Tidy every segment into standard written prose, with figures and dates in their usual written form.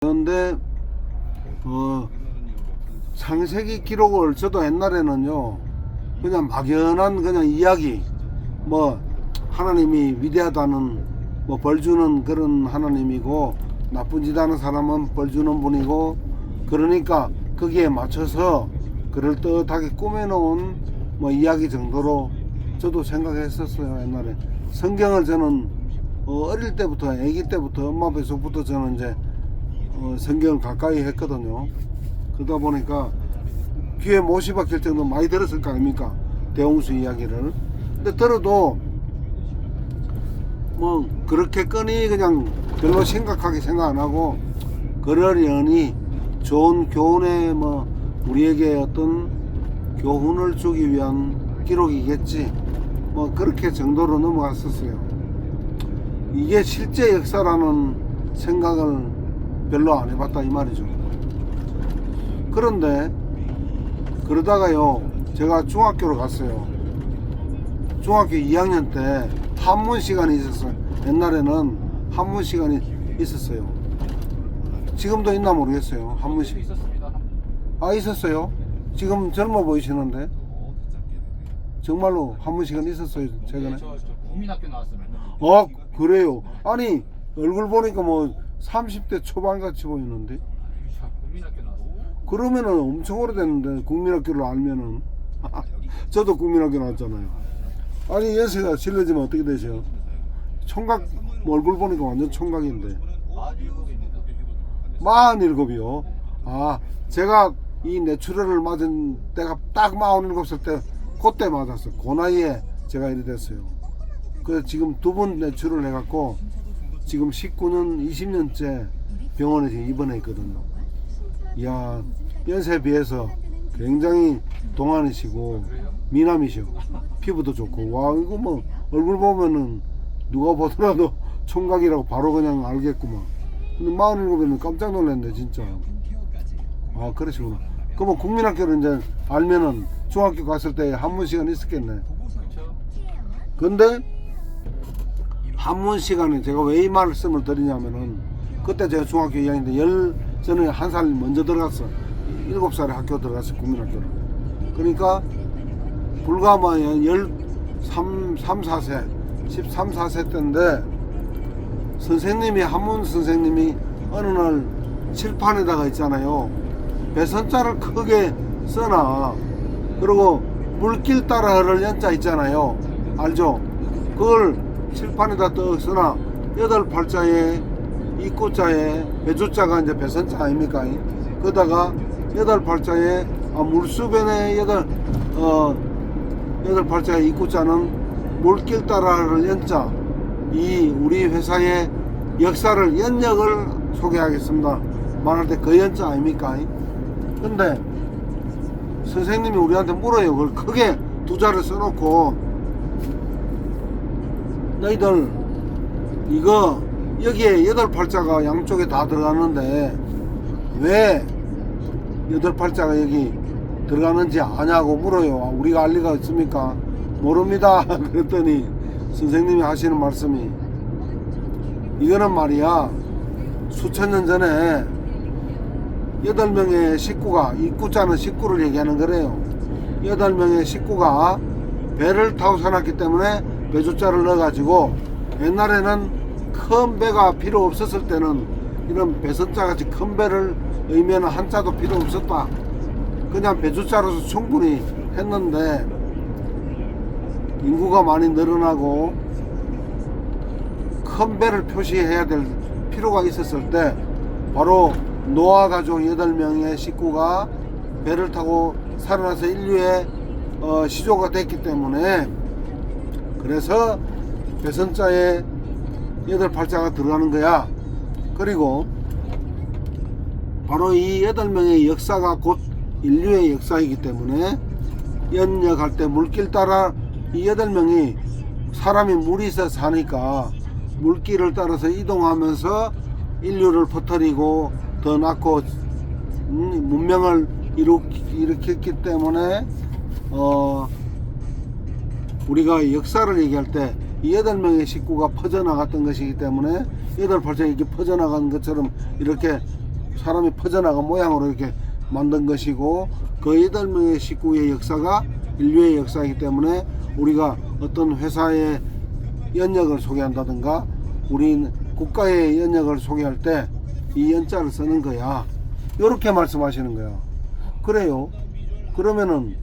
그런데 창세기 기록을 저도 옛날에는요 그냥 막연한 그냥 이야기 뭐 하나님이 위대하다는 뭐 벌 주는 그런 하나님이고 나쁜 짓 하는 사람은 벌 주는 분이고 그러니까 거기에 맞춰서 그럴듯하게 꾸며놓은 뭐 이야기 정도로 저도 생각했었어요. 옛날에 성경을 저는 어릴 때부터 아기 때부터 엄마 뱃속부터 저는 이제 성경을 가까이 했거든요. 그러다 보니까 귀에 못이 박힐 정도 많이 들었을 거 아닙니까? 대홍수 이야기를. 근데 들어도 뭐 그렇게거니 그냥 별로 심각하게 생각 안 하고 그러려니 좋은 교훈에 뭐 우리에게 어떤 교훈을 주기 위한 기록이겠지 뭐 그렇게 정도로 넘어갔었어요. 이게 실제 역사라는 생각을 별로 안 해봤다 이 말이죠. 그런데 그러다가요 제가 중학교로 갔어요. 중학교 2학년 때 한문 시간이 있었어요. 옛날에는 한문 시간이 있었어요. 지금도 있나 모르겠어요. 한문 시간 아 있었어요? 지금 젊어 보이시는데 정말로 한문 시간 있었어요. 최근에 저 국민학교 나왔으면 그래요? 아니 얼굴 보니까 뭐 30대 초반 같이 보이는데 국민학교 나왔어. 그러면은 엄청 오래됐는데 국민학교를 알면은 저도 국민학교 나왔잖아요. 아니 연세가 실례지만 어떻게 되세요? 총각 뭐 얼굴 보니까 완전 총각인데 47이요? 아 제가 이 뇌출혈을 맞은 때가 딱 47살 때 그때 맞았어요. 그 나이에 제가 이래 됐어요. 그래서 지금 두 번 뇌출혈을 해갖고 지금 19년 20년째 병원에 지금 입원해 있거든요. 이야 연세에 비해서 굉장히 동안이시고 미남이셔. 피부도 좋고 와 이거 뭐 얼굴 보면은 누가 보더라도 총각이라고 바로 그냥 알겠구만. 근데 47이면 깜짝 놀랐네 진짜. 아 그러시구나. 그럼 국민학교를 이제 알면은 중학교 갔을 때 한문 시간 있었겠네. 근데 한문 시간에 제가 왜 이 말씀을 드리냐면은 그때 제가 중학교 2학년인데 저는 한 살 먼저 들어갔어. 7살에 학교 들어갔어 국민학교를. 그러니까 불과 뭐 13, 4세 13, 4세 때인데 선생님이 한문 선생님이 어느 날 칠판에다가 있잖아요. 배선자를 크게 써놔. 그리고 물길 따라 흐를 연자 있잖아요. 알죠? 그걸 칠판에다 떡 써놔. 8팔자에 입구자에 배주자가 이제 배선자 아닙니까? 그러다가 8팔자에 물수변에 8팔자의 입구자는 물길 따라 흐를 연자. 이 우리 회사의 역사를 연역을 소개하겠습니다. 말할 때 그 연자 아닙니까? 근데 선생님이 우리한테 물어요. 그걸 크게 두 자를 써놓고 너희들 이거 여기에 8팔자가 양쪽에 다 들어가는데 왜 8팔자가 여기 들어가는지 아냐고 물어요. 우리가 알 리가 있습니까? 모릅니다. 그랬더니 선생님이 하시는 말씀이 이거는 말이야 수천 년 전에 8명의 식구가 입구자는 식구를 얘기하는 거래요. 8명의 식구가 배를 타고 살았기 때문에 배주자를 넣어가지고 옛날에는 큰 배가 필요 없었을 때는 이런 배선자 같이 큰 배를 의미하는 한자도 필요 없었다. 그냥 배주자로서 충분히 했는데 인구가 많이 늘어나고 큰 배를 표시해야 될 필요가 있었을 때 바로 노아 가족 8명의 식구가 배를 타고 살아나서 인류의 시조가 됐기 때문에 그래서 배선자에 8팔자가 들어가는 거야. 그리고 바로 이 8명의 역사가 곧 인류의 역사이기 때문에 연역할 때 물길 따라 이 8명이 사람이 물이 있어 사니까 물길을 따라서 이동하면서 인류를 퍼뜨리고 더 낳고 문명을 일으켰기 때문에 우리가 역사를 얘기할 때 이 8명의 식구가 퍼져나갔던 것이기 때문에 8팔자가 이렇게 퍼져나간 것처럼 이렇게 사람이 퍼져나간 모양으로 이렇게 만든 것이고, 그 8명의 식구의 역사가 인류의 역사이기 때문에 우리가 어떤 회사의 연역을 소개한다든가 우리 국가의 연역을 소개할 때 이 연자를 쓰는 거야. 이렇게 말씀하시는 거야. 그래요. 그러면은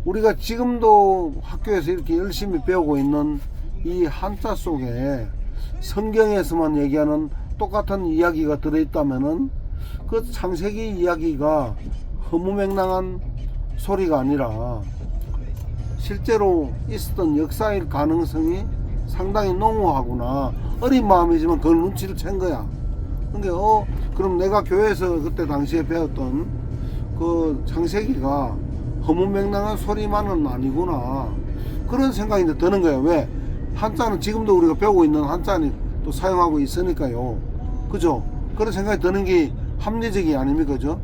우리가 지금도 학교에서 이렇게 열심히 배우고 있는 이 한자 속에 성경에서만 얘기하는 똑같은 이야기가 들어있다면은 그 창세기 이야기가 허무맹랑한 소리가 아니라 실제로 있었던 역사일 가능성이 상당히 농후하구나. 어린 마음이지만 그걸 눈치를 챈 거야. 그러니까 그럼 내가 교회에서 그때 당시에 배웠던 그 창세기가 허무맹랑한 소리만은 아니구나. 그런 생각이 이제 드는 거예요. 왜? 한자는 지금도 우리가 배우고 있는 한자는 또 사용하고 있으니까요. 그죠? 그런 생각이 드는 게 합리적이 아닙니까? 그죠?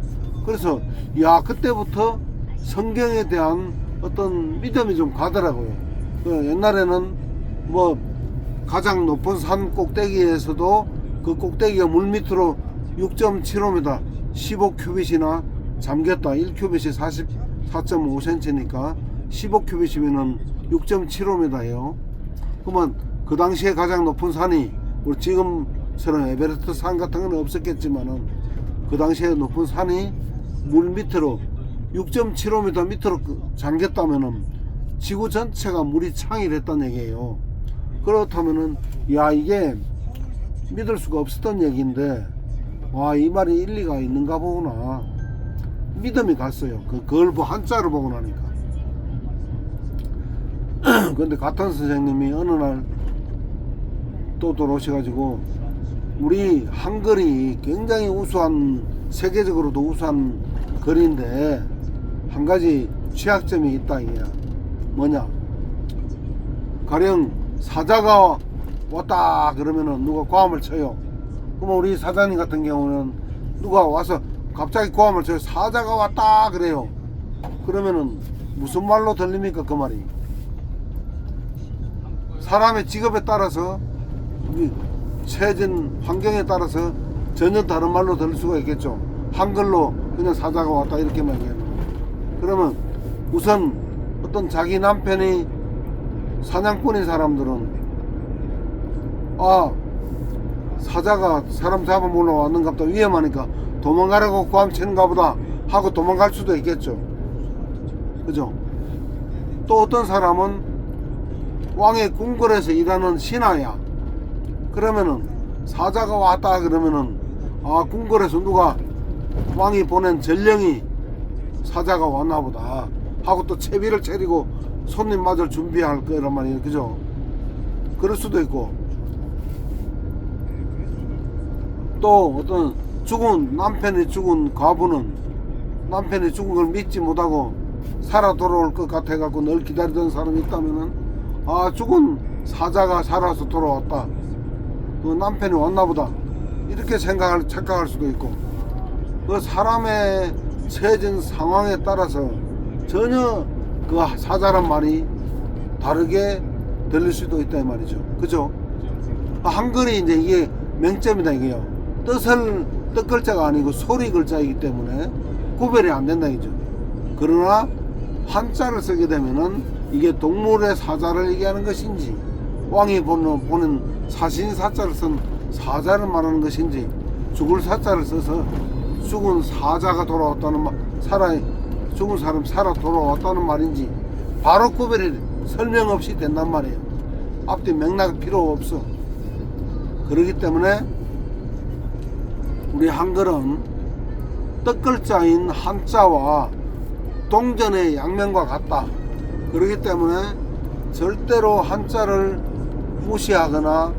그래서 야, 그때부터 성경에 대한 어떤 믿음이 좀 가더라고요. 옛날에는 뭐 가장 높은 산 꼭대기에서도 그 꼭대기가 물 밑으로 6.75m 15큐빗이나 잠겼다. 1큐빗이 44.5cm니까 15큐빗이면은 6.75m예요. 그러면 그 당시에 가장 높은 산이 우리 지금처럼 에베레스트 산 같은 건 없었겠지만은 그 당시에 높은 산이 물 밑으로 6.75m 밑으로 잠겼다면은 지구 전체가 물이 창일했다는 얘기예요. 그렇다면은 야, 이게 믿을 수가 없었던 얘기인데, 와, 이 말이 일리가 있는가 보구나. 믿음이 갔어요. 그걸 한자를 보고 나니까. 근데 같은 선생님이 어느 날 또 돌아오셔가지고 우리 한글이 굉장히 우수한, 세계적으로도 우수한 글인데 한 가지 취약점이 있다 이게야. 뭐냐? 가령 사자가 왔다 그러면은 누가 고함을 쳐요. 그러면 우리 사장님 같은 경우는 누가 와서 갑자기 고함을 쳐요. 사자가 왔다 그래요. 그러면은 무슨 말로 들립니까? 그 말이 사람의 직업에 따라서 처해진 환경에 따라서 전혀 다른 말로 들을 수가 있겠죠. 한글로 그냥 사자가 왔다 이렇게만 얘기하면, 그러면 우선 어떤 자기 남편이 사냥꾼인 사람들은 아, 사자가 사람 잡아먹으러 왔는가 보다, 위험하니까 도망가라고 고함치는가 보다 하고 도망갈 수도 있겠죠. 그죠? 또 어떤 사람은 왕의 궁궐에서 일하는 신하야. 그러면은 사자가 왔다 그러면은 아, 궁궐에서 누가 왕이 보낸 전령이 사자가 왔나 보다 하고 또 채비를 차리고 손님 맞을 준비할 거란 말이에요. 그죠? 그럴 수도 있고, 또 어떤 남편이 죽은 과부는 남편이 죽은 걸 믿지 못하고 살아 돌아올 것 같아 갖고 늘 기다리던 사람이 있다면은 아, 죽은 사자가 살아서 돌아왔다, 그 남편이 왔나 보다 이렇게 착각할 수도 있고, 그 사람의 처해진 상황에 따라서 전혀 그 사자란 말이 다르게 들릴 수도 있다 이 말이죠. 그죠? 한글이 이제 이게 맹점이다 이게요. 뜻 글자가 아니고 소리 글자이기 때문에 구별이 안 된다 이죠. 그러나 한자를 쓰게 되면은 이게 동물의 사자를 얘기하는 것인지, 왕이 보는 사신사자를 쓴 사자를 말하는 것인지, 죽을 사자를 써서 죽은 사자가 돌아왔다는 죽은 사람 살아 돌아왔다는 말인지 바로 구별이 설명 없이 된단 말이에요. 앞뒤 맥락 필요 없어. 그렇기 때문에 우리 한글은 뜻글자인 한자와 동전의 양면과 같다. 그렇기 때문에 절대로 한자를 무시하거나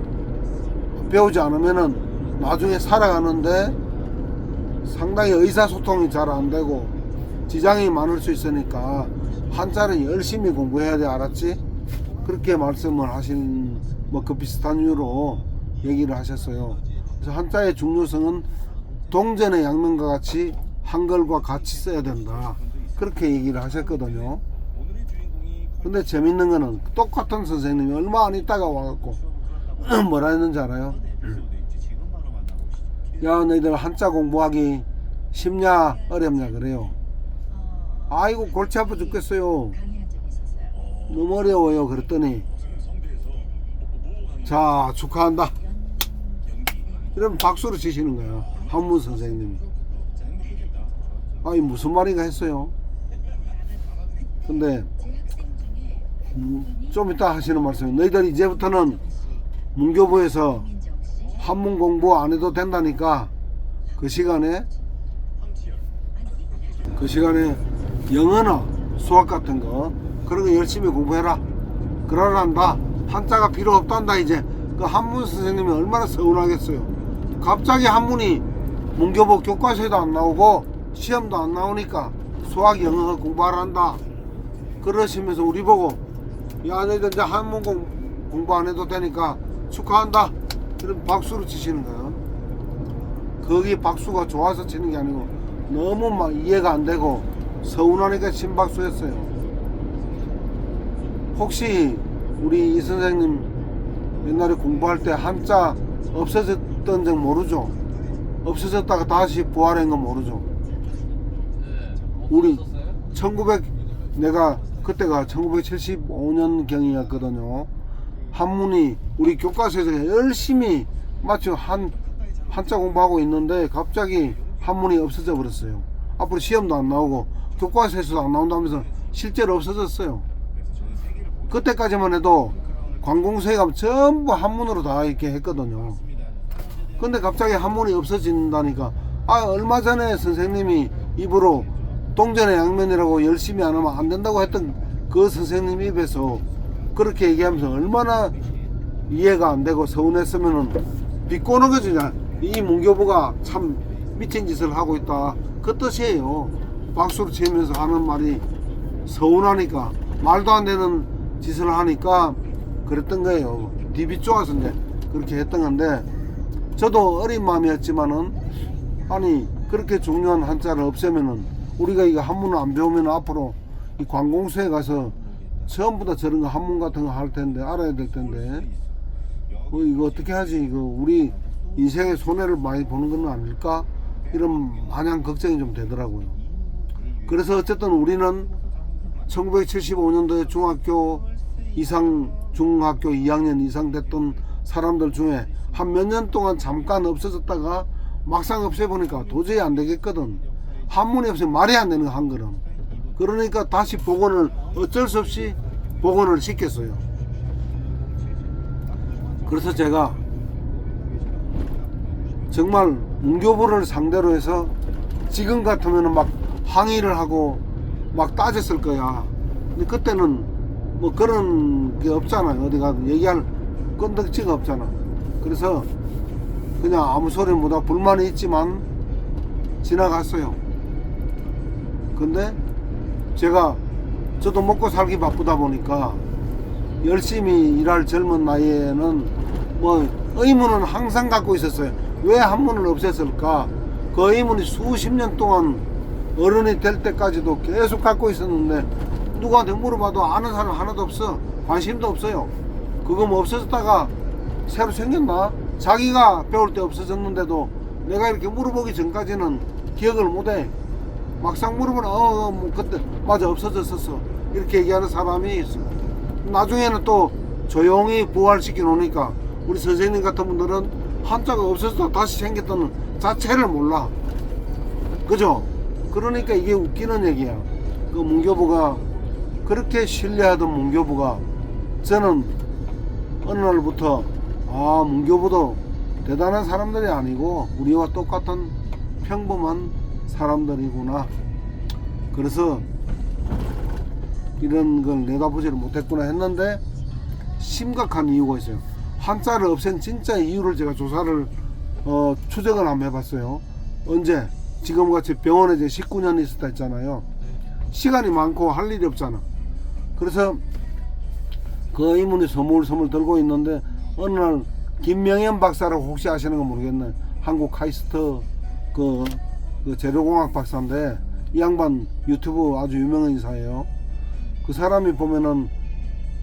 배우지 않으면은 나중에 살아가는데 상당히 의사소통이 잘 안되고 지장이 많을 수 있으니까 한자를 열심히 공부해야 돼. 알았지? 그렇게 말씀을 하신 그 비슷한 이유로 얘기를 하셨어요. 그래서 한자의 중요성은 동전의 양면과 같이 한글과 같이 써야 된다, 그렇게 얘기를 하셨거든요. 근데 재밌는 거는 똑같은 선생님이 얼마 안 있다가 와갖고 뭐라 했는지 알아요? 야 너희들 한자 공부하기 쉽냐 어렵냐 그래요. 아이고 골치 아파 죽겠어요. 너무 어려워요. 그랬더니 자 축하한다 이러면 박수를 치시는 거야 한문 선생님이. 아니 무슨 말인가 했어요. 근데 좀 이따 하시는 말씀이 너희들 이제부터는 문교부에서 한문 공부 안 해도 된다니까 그 시간에 영어나 수학 같은 거 그런 거 열심히 공부해라 그러란다. 한자가 필요 없단다. 이제 그 한문 선생님이 얼마나 서운하겠어요. 갑자기 한문이 문교부 교과서에도 안 나오고 시험도 안 나오니까 수학 영어 공부하란다 그러시면서 우리 보고 야 너희들 이제 한문 공부 안 해도 되니까 축하한다 이런 박수를 치시는 거예요. 거기 박수가 좋아서 치는 게 아니고 너무 막 이해가 안 되고 서운하니까 심박수였어요. 혹시 우리 이 선생님 옛날에 공부할 때 한자 없어졌던 적 모르죠? 없어졌다가 다시 부활한 건 모르죠? 우리 1900 내가 그때가 1975년 경이었거든요. 한문이 우리 교과서에서 열심히 마치 한자 공부하고 있는데 갑자기 한문이 없어져 버렸어요. 앞으로 시험도 안 나오고 교과서에서도 안 나온다면서 실제로 없어졌어요. 그때까지만 해도 관공서에 가면 전부 한문으로 다 이렇게 했거든요. 근데 갑자기 한문이 없어진다니까 얼마 전에 선생님이 입으로 동전의 양면이라고 열심히 안 하면 안 된다고 했던 그 선생님 입에서 그렇게 얘기하면서 얼마나 이해가 안 되고 서운했으면은 비꼬는 거지. 이 문교부가 참 미친 짓을 하고 있다 그 뜻이에요. 박수를 치면서 하는 말이 서운하니까 말도 안 되는 짓을 하니까 그랬던 거예요. DB 좋아서 이제 그렇게 했던 건데 저도 어린 마음이었지만은 아니 그렇게 중요한 한자를 없애면은 우리가 이거 한문을 안 배우면 앞으로 이 관공서에 가서 전부 다 저런 거 한문 같은 거 할 텐데 알아야 될 텐데 이거 어떻게 하지? 이거 우리 인생에 손해를 많이 보는 건 아닐까? 이런 마냥 걱정이 좀 되더라고요. 그래서 어쨌든 우리는 1975년도에 중학교 이상 중학교 2학년 이상 됐던 사람들 중에 한 몇 년 동안 잠깐 없어졌다가 막상 없애보니까 도저히 안 되겠거든. 한문이 없으면 말이 안 되는 거 한글은. 그러니까 다시 복원을 어쩔 수 없이 복원을 시켰어요. 그래서 제가 정말 문교부를 상대로 해서 지금 같으면 막 항의를 하고 막 따졌을 거야. 근데 그때는 뭐 그런 게 없잖아요. 어디 가서 얘기할 건덕지가 없잖아. 그래서 그냥 아무 소리 못하고 불만이 있지만 지나갔어요. 근데 저도 먹고 살기 바쁘다 보니까 열심히 일할 젊은 나이에는 뭐 의문은 항상 갖고 있었어요. 왜 한문을 없앴을까? 그 의문이 수십 년 동안 어른이 될 때까지도 계속 갖고 있었는데 누구한테 물어봐도 아는 사람 하나도 없어. 관심도 없어요. 그거 뭐 없어졌다가 새로 생겼나? 자기가 배울 때 없어졌는데도 내가 이렇게 물어보기 전까지는 기억을 못해. 막상 물어보면 뭐 그때 맞아 없어졌었어 이렇게 얘기하는 사람이 있어. 나중에는 또 조용히 부활시켜 놓으니까 우리 선생님 같은 분들은 한자가 없어졌다 다시 생겼다는 자체를 몰라. 그죠? 그러니까 이게 웃기는 얘기야. 그 문교부가 그렇게 신뢰하던 문교부가 저는 어느 날부터 문교부도 대단한 사람들이 아니고 우리와 똑같은 평범한 사람들이구나. 그래서 이런 걸 내다보지를 못했구나 했는데 심각한 이유가 있어요. 한자를 없앤 진짜 이유를 제가 조사를 추적을 한번 해봤어요. 언제? 지금같이 병원에 이제 19년 있었다 했잖아요. 시간이 많고 할 일이 없잖아. 그래서 그 의문이 서물서물 들고 있는데 어느 날 김명현 박사라고 혹시 아시는 거 모르겠네. 한국 카이스트 그 재료공학 박사인데 이 양반 유튜브 아주 유명한 인사예요. 그 사람이 보면은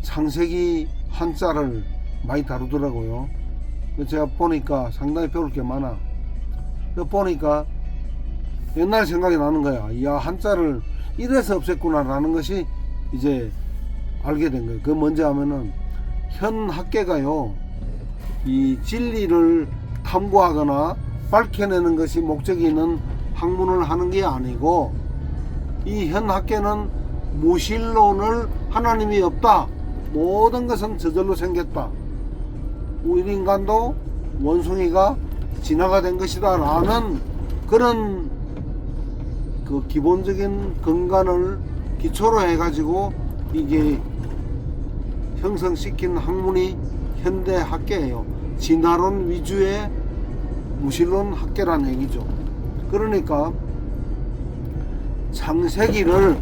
창세기 한자를 많이 다루더라고요. 제가 보니까 상당히 배울 게 많아. 보니까 옛날 생각이 나는 거야. 이야, 한자를 이래서 없앴구나라는 것이 이제 알게 된 거예요. 그 뭔지 하면은 현 학계가요, 이 진리를 탐구하거나 밝혀내는 것이 목적이 있는 학문을 하는 게 아니고, 이 현 학계는 무신론을 하나님이 없다, 모든 것은 저절로 생겼다, 우리 인간도 원숭이가 진화가 된 것이다 라는 그런 그 기본적인 근간을 기초로 해가지고 이게 형성시킨 학문이 현대 학계예요. 진화론 위주의 무신론 학계란 얘기죠. 그러니까 창세기를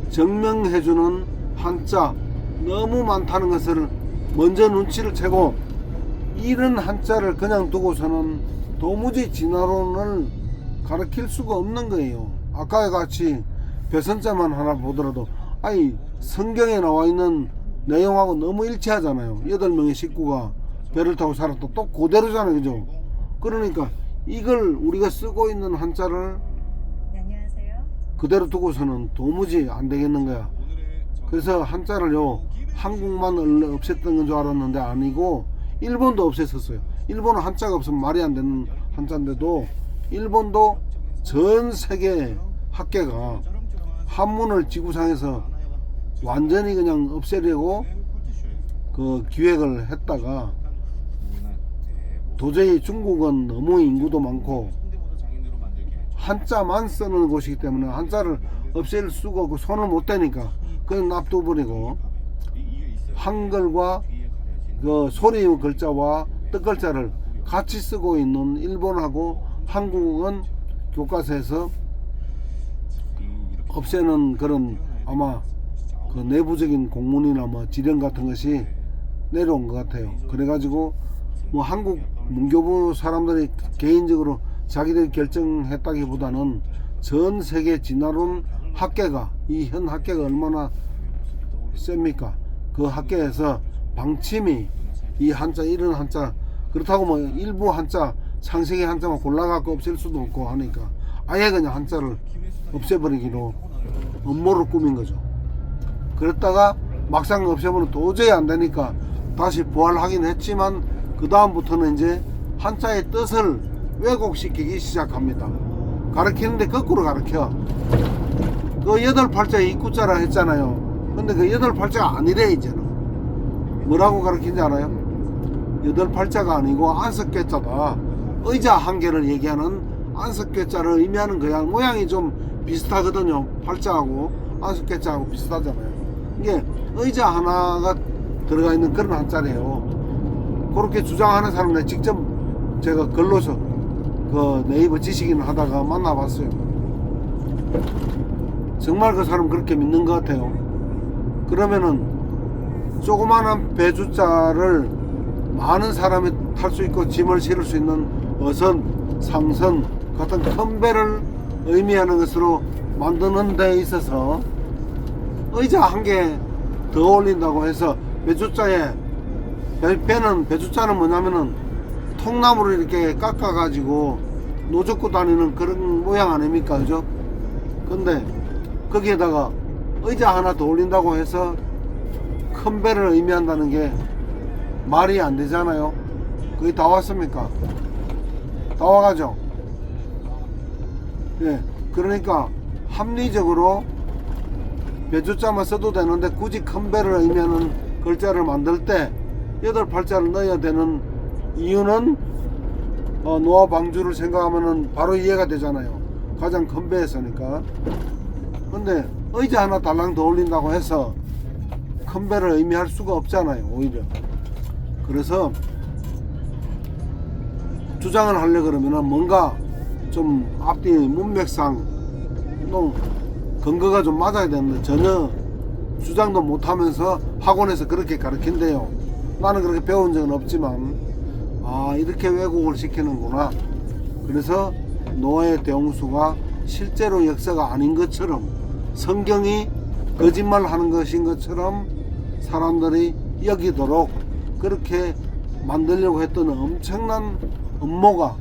증명해주는 한자 너무 많다는 것을 먼저 눈치를 채고, 이런 한자를 그냥 두고서는 도무지 진화론을 가르칠 수가 없는 거예요. 아까 같이 배선자만 하나 보더라도 아니 성경에 나와 있는 내용하고 너무 일치하잖아요. 8명의 식구가 배를 타고 살았다, 또 그대로잖아요, 그죠? 그러니까 이걸 우리가 쓰고 있는 한자를 그대로 두고서는 도무지 안 되겠는 거야. 그래서 한자를요, 한국만 원래 없앴던 건 줄 알았는데 아니고 일본도 없앴었어요. 일본은 한자가 없으면 말이 안 되는 한자인데도 일본도 전 세계 학계가 한문을 지구상에서 완전히 그냥 없애려고 그 기획을 했다가, 도저히 중국은 너무 인구도 많고 한자만 쓰는 곳이기 때문에 한자를 없앨 수가 없고 손을 못 대니까 그냥 놔둬버리고, 한글과 그 소리 글자와 뜻 글자를 같이 쓰고 있는 일본하고 한국은 교과서에서 없애는 그런 아마 그 내부적인 공문이나 뭐 지령 같은 것이 내려온 것 같아요. 그래가지고 뭐 한국 문교부 사람들이 개인적으로 자기들이 결정했다기보다는 전 세계 진화론 학계가, 이 현 학계가 얼마나 셉니까? 그 학계에서 방침이 이 한자, 이런 한자, 그렇다고 뭐 일부 한자, 창세기 한자만 골라갖고 없앨 수도 없고 하니까 아예 그냥 한자를 없애버리기로 음모를 꾸민 거죠. 그랬다가 막상 없애면 도저히 안 되니까 다시 부활하긴 했지만, 그 다음부터는 이제 한자의 뜻을 왜곡시키기 시작합니다. 가르치는데 거꾸로 가르쳐. 그 8팔자에 입구자라 했잖아요. 근데 그 8팔자가 아니래. 이제는 뭐라고 가르치는지 알아요? 8팔자가 아니고 안석괴자다. 의자 한 개를 얘기하는 안석괴자를 의미하는 거야. 모양이 좀 비슷하거든요. 팔자하고 안석괴자하고 비슷하잖아요. 이게 의자 하나가 들어가 있는 그런 한자래요. 그렇게 주장하는 사람들 직접 제가 글로서 그 네이버 지식인 하다가 만나봤어요. 정말 그 사람 그렇게 믿는 것 같아요. 그러면은 조그마한 배주자를 많은 사람이 탈 수 있고 짐을 실을 수 있는 어선, 상선 같은 큰 배를 의미하는 것으로 만드는 데 있어서 의자 한 개 더 올린다고 해서 배주자에, 배주자는 뭐냐면은 통나무를 이렇게 깎아 가지고 노젓고 다니는 그런 모양 아닙니까, 그죠? 근데 거기에다가 의자 하나 더 올린다고 해서 큰 배를 의미한다는 게 말이 안 되잖아요. 거의 다 왔습니까? 다 와가죠. 예, 그러니까 합리적으로 배주자만 써도 되는데 굳이 큰 배를 의미하는 글자를 만들 때 8팔자를 넣어야 되는 이유는 노아 방주를 생각하면은 바로 이해가 되잖아요. 가장 큰 배에서니까. 근데 의자 하나 달랑 더 올린다고 해서 큰 배를 의미할 수가 없잖아요, 오히려. 그래서 주장을 하려 그러면은 뭔가 좀 앞뒤 문맥상 근거가 좀 맞아야 되는데 전혀 주장도 못하면서 학원에서 그렇게 가르친대요. 나는 그렇게 배운 적은 없지만 이렇게 왜곡을 시키는구나. 그래서 노아의 대홍수가 실제로 역사가 아닌 것처럼, 성경이 거짓말하는 것인 것처럼 사람들이 여기도록 그렇게 만들려고 했던 엄청난 음모가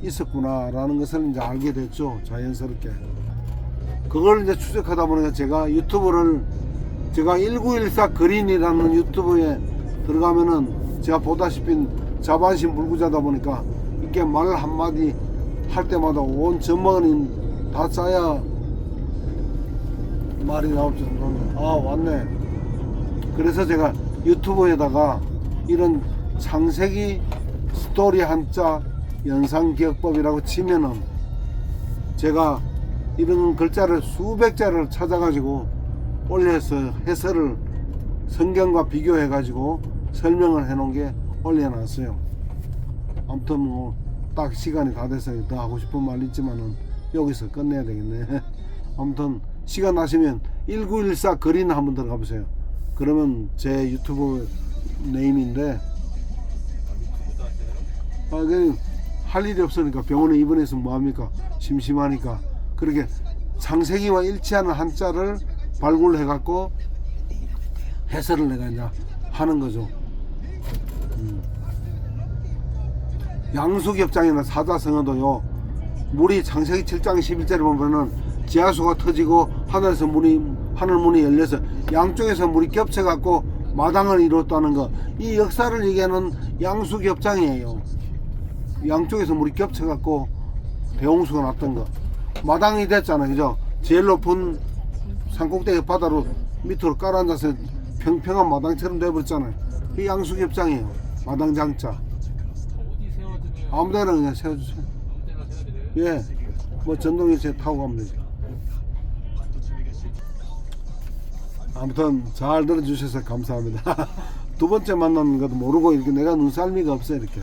있었구나라는 것을 이제 알게 됐죠. 자연스럽게. 그걸 이제 추적하다 보니까 제가 유튜브를 제가 1914 그린이라는 유튜브에 들어가면은 제가 보다시피 자반신 불구자다 보니까 이렇게 말 한마디 할 때마다 온 전문인 다 쌓야 말이 나올 정도로 왔네. 그래서 제가 유튜브에다가 이런 창세기 스토리 한자 연상기억법이라고 치면은 제가 이런 글자를 수백 자를 찾아가지고 올려서 해설을 성경과 비교해 가지고 설명을 해 놓은 게 올려놨어요. 아무튼 뭐 딱 시간이 다 돼서 더 하고 싶은 말 있지만은 여기서 끝내야 되겠네. 아무튼 시간 나시면 1914 그린 한번 들어가 보세요. 그러면 제 유튜브 네임인데 그냥 할 일이 없으니까 병원에 입원해서 뭐합니까? 심심하니까 그렇게 창세기와 일치하는 한자를 발굴해 갖고 해설을 내가 이제 하는 거죠. 양수겹장이나 사자성어도요, 물이 창세기 7장 11절에 보면은 지하수가 터지고 하늘에서 하늘 문이 열려서 양쪽에서 물이 겹쳐 갖고 마당을 이뤘다는 거, 이 역사를 얘기하는 양수겹장이에요. 양쪽에서 물이 겹쳐 갖고 대홍수가 났던 거, 마당이 됐잖아요, 그죠? 제일 높은 산꼭대기 바다로 밑으로 깔아앉아서 평평한 마당처럼 돼버렸잖아요. 이 양수겹장이에요. 마당장자. 어디 세워드려요? 아무데나 그냥 세워주세요. 아무 때나 세워드려요? 예, 뭐 전동일체 타고 가면 되죠. 아무튼 잘 들어주셔서 감사합니다. 두 번째 만나는 것도 모르고 이렇게 내가 눈썰미가 없어요, 이렇게.